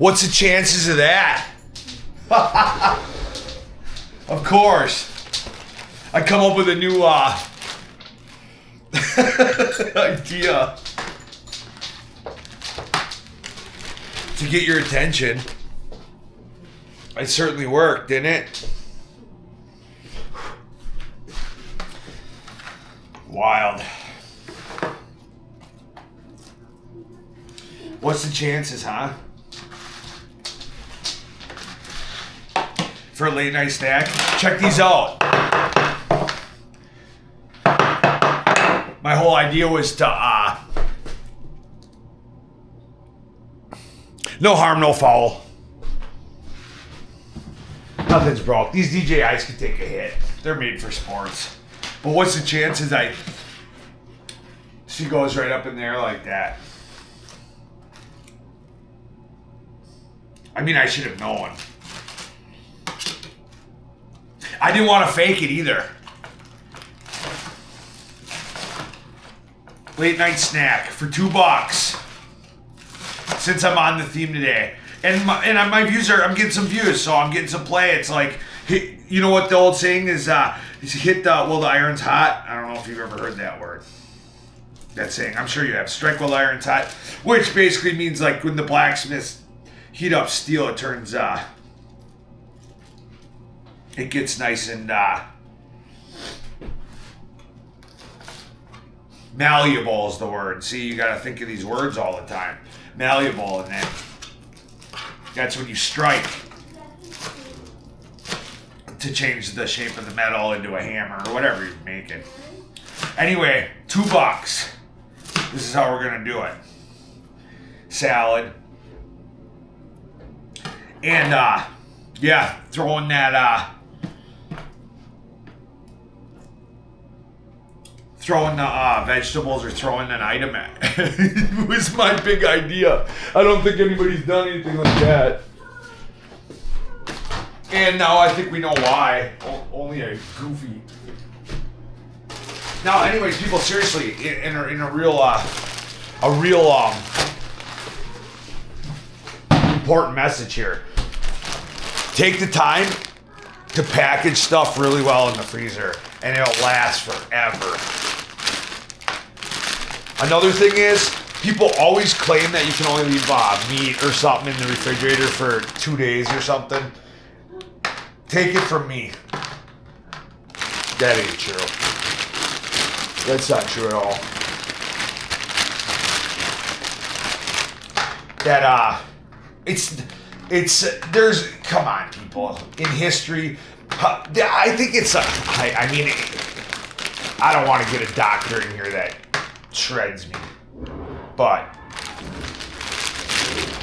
What's the chances of that? Of course. I come up with a new idea to get your attention. It certainly worked, didn't it? Wild. What's the chances, huh? For a late night snack? Check these out. My whole idea was to, no harm, no foul. Nothing's broke. These DJIs can take a hit. They're made for sports. But what's the chances she goes right up in there like that? I mean, I should have known. I didn't want to fake it either. Late night snack for $2. Since I'm on the theme today. And my views are, I'm getting some views, so I'm getting some play. It's like, you know what the old saying is, hit the iron's hot. I don't know if you've ever heard that word. That saying, I'm sure you have. Strike while the iron's hot. Which basically means like when the blacksmiths heat up steel, it turns, it gets nice and malleable is the word. See, you gotta think of these words all the time. Malleable, and then that's when you strike to change the shape of the metal into a hammer or whatever you're making. Anyway, $2. This is how we're gonna do it. Salad. And yeah, throwing that throwing the vegetables or throwing an item at it was my big idea. I don't think anybody's done anything like that. And now I think we know why. Only a goofy. Now, anyways, people, seriously, in a real important message here. Take the time to package stuff really well in the freezer, and it'll last forever. Another thing is, people always claim that you can only leave meat or something in the refrigerator for 2 days or something. Take it from me. That ain't true. That's not true at all. That, there's, come on, people. In history, I think it's, I mean, I don't want to get a doctor in here that shreds me, but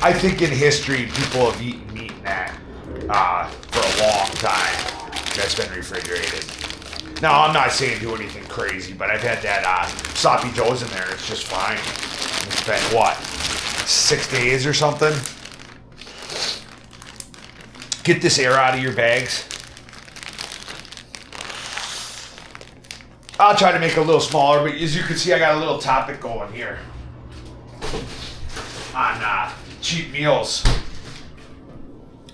I think in history, people have eaten meat in that for a long time that's been refrigerated. Now, I'm not saying do anything crazy, but I've had that sloppy joes in there. It's just fine. It's been, what, 6 days or something? Get this air out of your bags. I'll try to make it a little smaller, but as you can see, I got a little topic going here on cheap meals.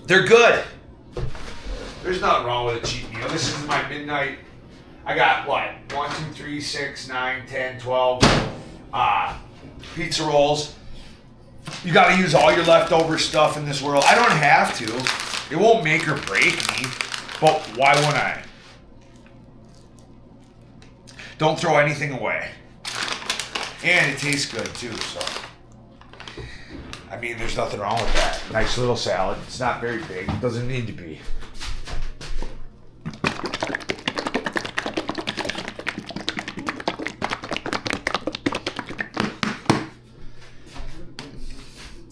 They're good. There's nothing wrong with a cheap meal. This is my midnight. I got what? 1, 2, 3, 6, 9, 10, 12 pizza rolls. You got to use all your leftover stuff in this world. I don't have to. It won't make or break me, but why wouldn't I? Don't throw anything away. And it tastes good too, so. I mean, there's nothing wrong with that. Nice little salad. It's not very big. It doesn't need to be.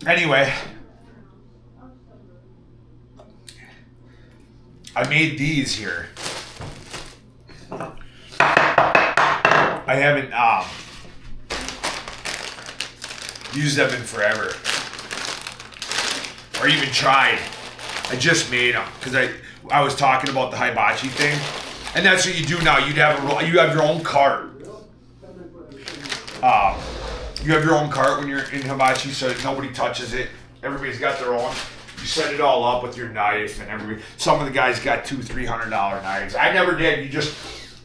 Anyway, I made these here. I haven't used them in forever, or even tried. I just made them because I was talking about the hibachi thing, and that's what you do now. You have your own cart. You have your own cart when you're in hibachi, so nobody touches it. Everybody's got their own. You set it all up with your knife, and some of the guys got $200-$300 knives. I never did.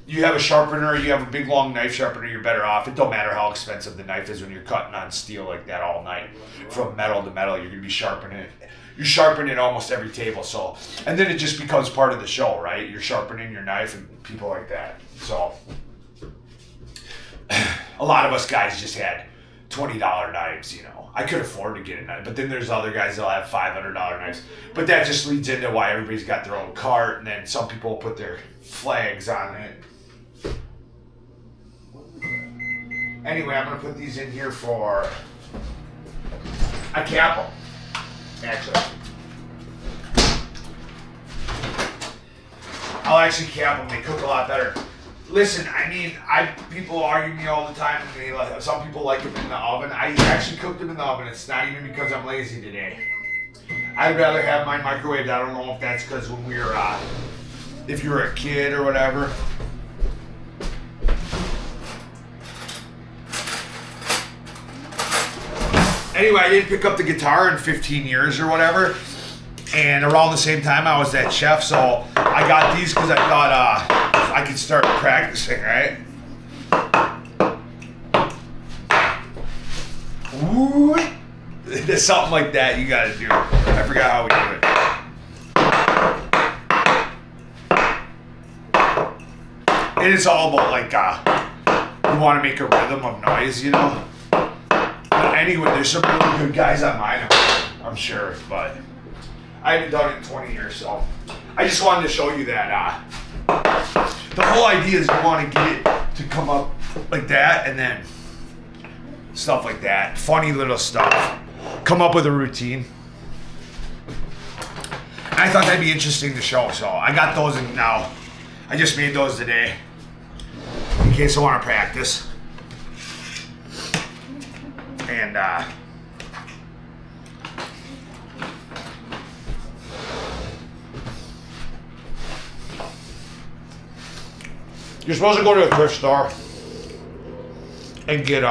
You have a sharpener, you have a big long knife sharpener, you're better off. It don't matter how expensive the knife is when you're cutting on steel like that all night. From metal to metal, you're gonna be sharpening it. You sharpen it almost every table, so, and then it just becomes part of the show, right? You're sharpening your knife and people like that. So a lot of us guys just had $20 knives, you know. I could afford to get a knife, but then there's other guys that'll have $500 knives. But that just leads into why everybody's got their own cart, and then some people put their flags on it. Anyway, I'm gonna put these in here for, I cap them, actually. I'll actually cap them, they cook a lot better. Listen, I mean, people argue me all the time, and some people like them in the oven. I actually cooked them in the oven. It's not even because I'm lazy today. I'd rather have mine microwaved. I don't know if that's because when we were, if you were a kid or whatever. Anyway, I didn't pick up the guitar in 15 years or whatever. And around the same time, I was that chef, so I got these because I thought I could start practicing, right? Ooh, there's something like that you gotta do. I forgot how we do it. And it's all about like, you want to make a rhythm of noise, you know? But anyway, there's some really good guys on mine, I'm sure, but I haven't done it in 20 years, so I just wanted to show you that. The whole idea is you want to get it to come up like that, and then stuff like that. Funny little stuff. Come up with a routine. And I thought that'd be interesting to show, so I got those in now. I just made those today in case I want to practice. And you're supposed to go to a thrift store and get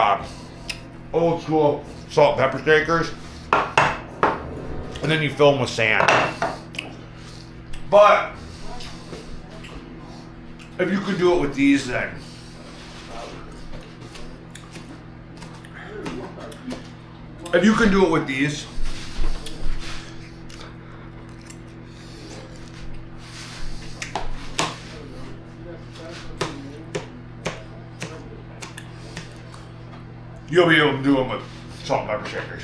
old school salt and pepper shakers, and then you fill them with sand. But if you could do it with these, then if you can do it with these, you'll be able to do them with salt and pepper shakers.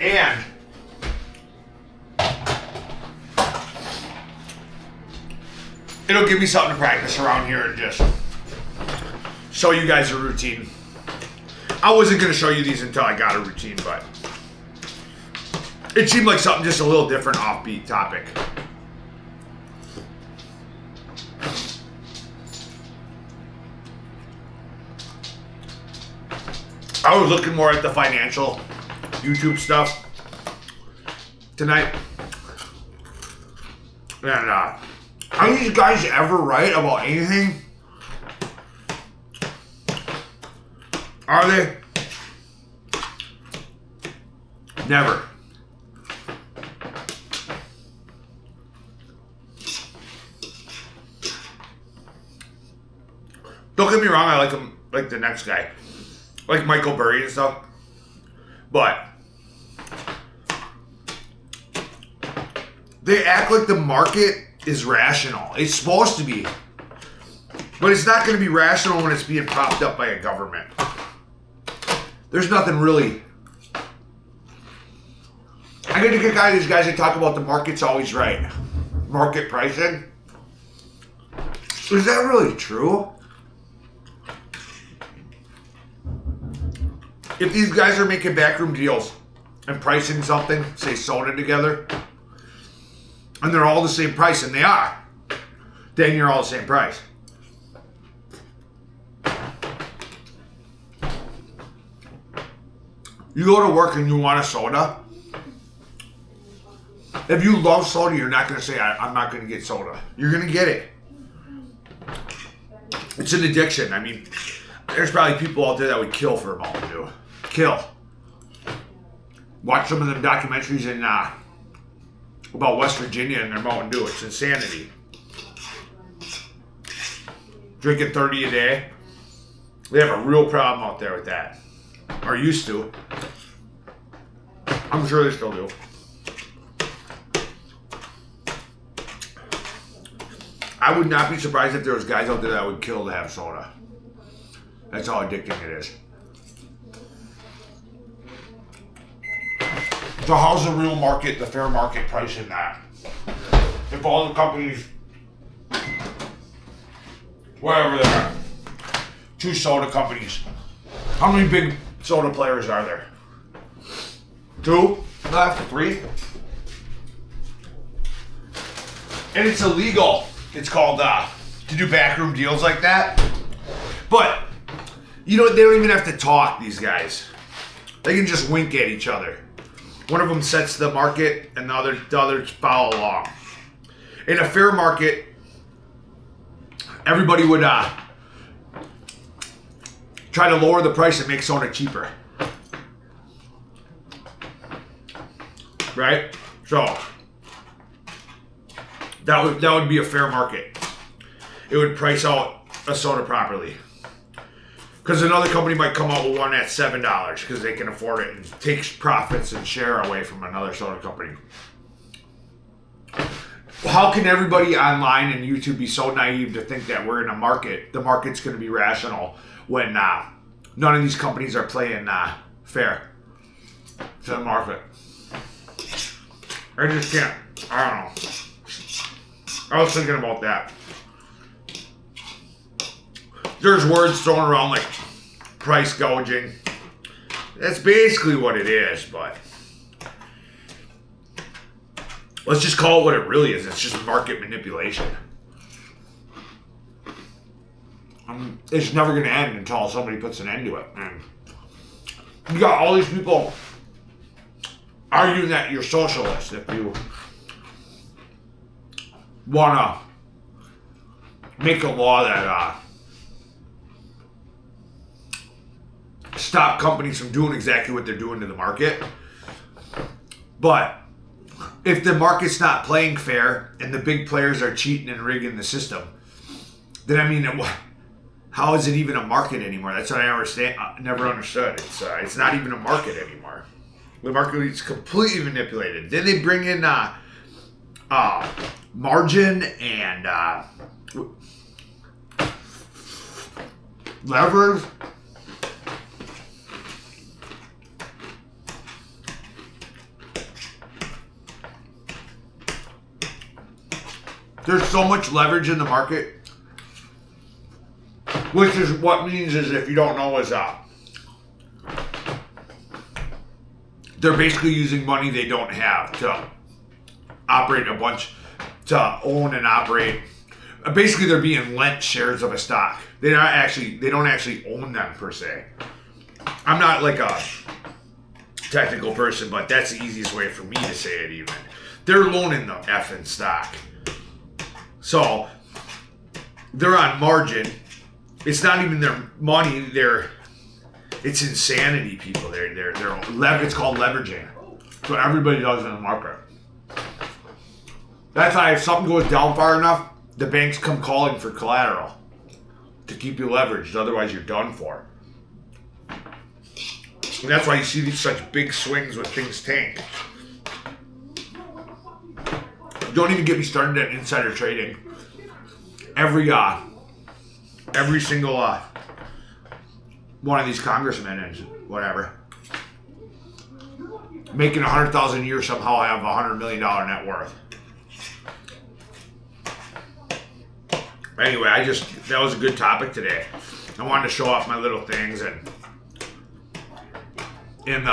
And it'll give me something to practice around here and just show you guys a routine. I wasn't going to show you these until I got a routine, but it seemed like something just a little different, offbeat topic. I was looking more at the financial YouTube stuff tonight. And are these guys ever right about anything? Are they? Never. Don't get me wrong, I like him, like the next guy. Like Michael Burry and stuff. But they act like the market is rational. It's supposed to be. But it's not going to be rational when it's being propped up by a government. There's nothing really. I get to get these guys that talk about the market's always right. Market pricing. Is that really true? If these guys are making backroom deals and pricing something, say soda together, and they're all the same price, and they are, then you're all the same price. You go to work and you want a soda. If you love soda, you're not going to say, I'm not going to get soda. You're going to get it. It's an addiction. I mean, there's probably people out there that would kill for a Mountain Dew. Kill. Watch some of them documentaries about West Virginia and their Mountain Dew. It's insanity. Drinking 30 a day. They have a real problem out there with that. Or used to. I'm sure they still do. I would not be surprised if there was guys out there that would kill to have soda. That's how addicting it is. So how's the real market, the fair market price in that? If all the companies, wherever they are, 2 soda companies, how many big soda players are there? 2 left? 3? And it's illegal. It's called to do backroom deals like that. But they don't even have to talk, these guys. They can just wink at each other. One of them sets the market and the others follow along. In a fair market, everybody would try to lower the price and make soda cheaper. Right? So that would be a fair market. It would price out a soda properly. Because another company might come out with one at $7 because they can afford it and takes profits and share away from another soda company. How can everybody online and YouTube be so naive to think that we're in a market, the market's going to be rational when none of these companies are playing fair to the market? I just can't. I don't know. I was thinking about that. There's words thrown around like price gouging. That's basically what it is, but let's just call it what it really is. It's just market manipulation. It's never going to end until somebody puts an end to it. And you got all these people arguing that you're socialist if you want to make a law that stop companies from doing exactly what they're doing to the market. But if the market's not playing fair and the big players are cheating and rigging the system, then I mean, how is it even a market anymore? That's what I never understood. It's not even a market anymore. The market is completely manipulated. Then they bring in margin and leverage. There's so much leverage in the market, which is what means is, if you don't know, is they're basically using money they don't have to operate to own and operate. Basically, they're being lent shares of a stock. They don't actually own them per se. I'm not like a technical person, but that's the easiest way for me to say it even. They're loaning the effing stock. So they're on margin. It's not even their money. It's insanity, people. It's called leveraging. So everybody does in the market. That's why if something goes down far enough, the banks come calling for collateral to keep you leveraged. Otherwise, you're done for. And that's why you see these such big swings when things tank. Don't even get me started at insider trading. Every single one of these congressmen and whatever making $100,000 a year somehow have $100 million net worth. Anyway, that was a good topic today. I wanted to show off my little things, and in the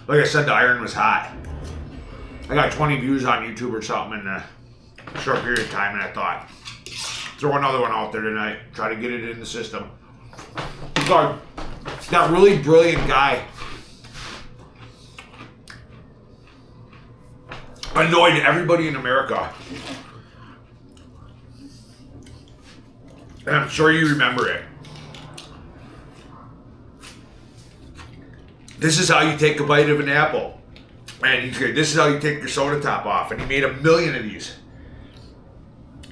like I said, the iron was hot. I got 20 views on YouTube or something in a short period of time, and I thought, throw another one out there tonight. Try to get it in the system. That really brilliant guy annoyed everybody in America. And I'm sure you remember it. This is how you take a bite of an apple. And he's good. This is how you take your soda top off. And he made 1 million of these.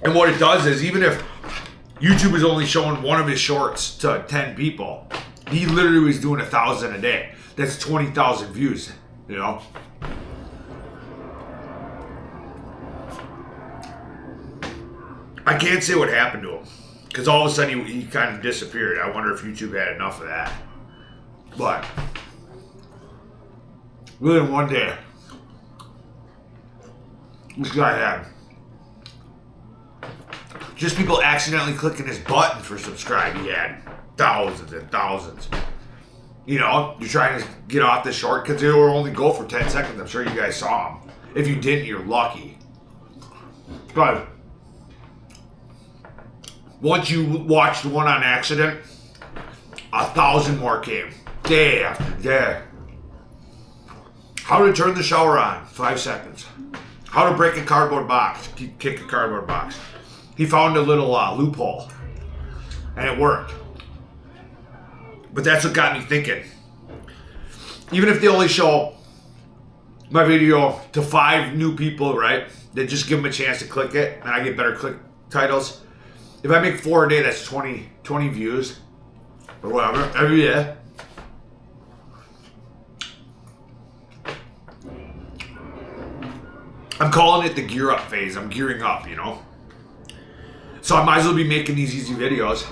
And what it does is, even if YouTube is only showing one of his shorts to 10 people, he literally was doing 1,000 a day. That's 20,000 views, you know? I can't say what happened to him. Because all of a sudden he kind of disappeared. I wonder if YouTube had enough of that. But really, one day, this guy had just people accidentally clicking his button for subscribe. He had thousands and thousands. You know, you're trying to get off the short because they will only go for 10 seconds. I'm sure you guys saw them. If you didn't, you're lucky. But once you watched one on accident, 1,000 more came. Day after day. How to turn the shower on, 5 seconds. How to break a cardboard box, kick a cardboard box. He found a little loophole, and it worked. But that's what got me thinking. Even if they only show my video to 5 new people, right? They just give them a chance to click it, and I get better click titles. If I make 4 a day, that's 20 views, or whatever, every day. I'm calling it the gear up phase. I'm gearing up, you know? So I might as well be making these easy videos.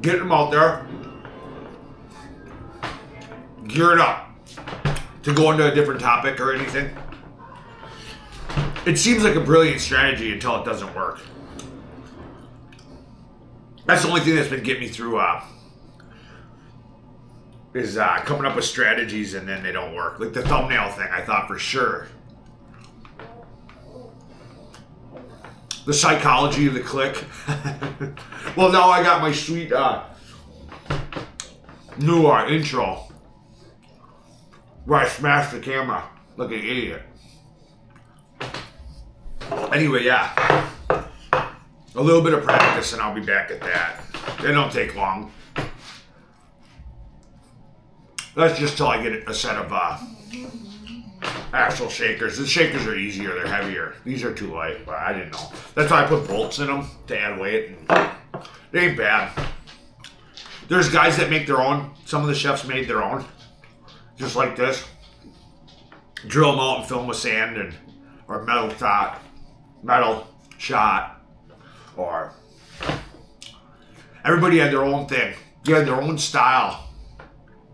Getting them out there. Gearing up to go into a different topic or anything. It seems like a brilliant strategy until it doesn't work. That's the only thing that's been getting me through is coming up with strategies and then they don't work. Like the thumbnail thing, I thought for sure. The psychology of the click. Well, now I got my sweet new intro where I smashed the camera like an idiot. Anyway, yeah. A little bit of practice and I'll be back at that. They don't take long. That's just till I get a set of actual shakers. The shakers are easier, they're heavier. These are too light, but I didn't know. That's why I put bolts in them to add weight. And they ain't bad. There's guys that make their own. Some of the chefs made their own. Just like this. Drill them out and fill them with sand or metal shot, or everybody had their own thing. They had their own style.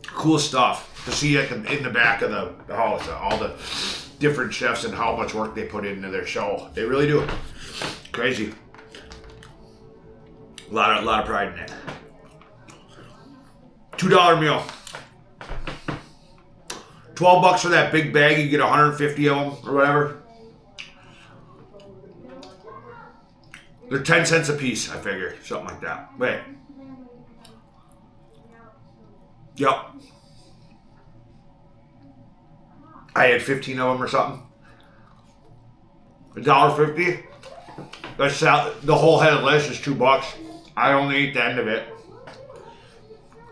Cool stuff to see in the back of the house, all the different chefs and how much work they put into their show. They really do. Crazy. A lot of pride in it. $2 meal. $12 for that big bag. You get 150 of them or whatever. They're 10 cents a piece, I figure. Something like that. Wait. Yep. I had 15 of them or something. $1.50. That's the whole head of lettuce is $2. I only ate the end of it.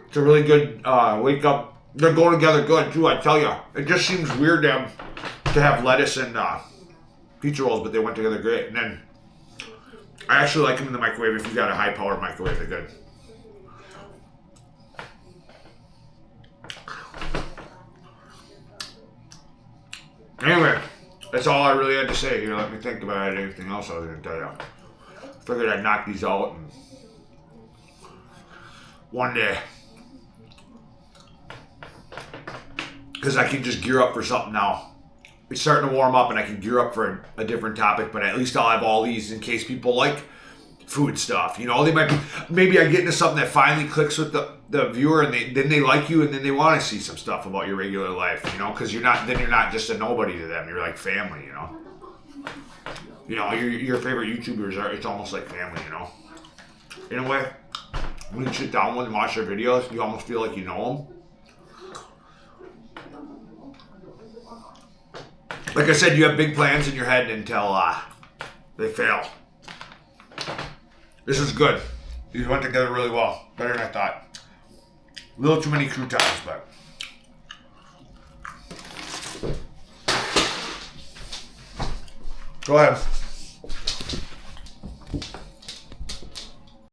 It's a really good wake up. They're going together good too, I tell you. It just seems weird to have lettuce and pizza rolls, but they went together great. And then I actually like them in the microwave. If you got a high power microwave, they're good. Anyway, that's all I really had to say here. Let me think about anything else I was going to tell you. Figured I'd knock these out and one day. Because I can just gear up for something now. It's starting to warm up and I can gear up for a different topic, but at least I'll have all these in case people like food stuff. You know, they might be, maybe I get into something that finally clicks with the viewer and then they like you and then they want to see some stuff about your regular life, you know, because you're not just a nobody to them. You're like family, you know. You know, your favorite YouTubers it's almost like family, you know. In a way, when you sit down with them and watch their videos, you almost feel like you know them. Like I said, you have big plans in your head until they fail. This is good. These went together really well. Better than I thought. A little too many croutons, but. Go ahead.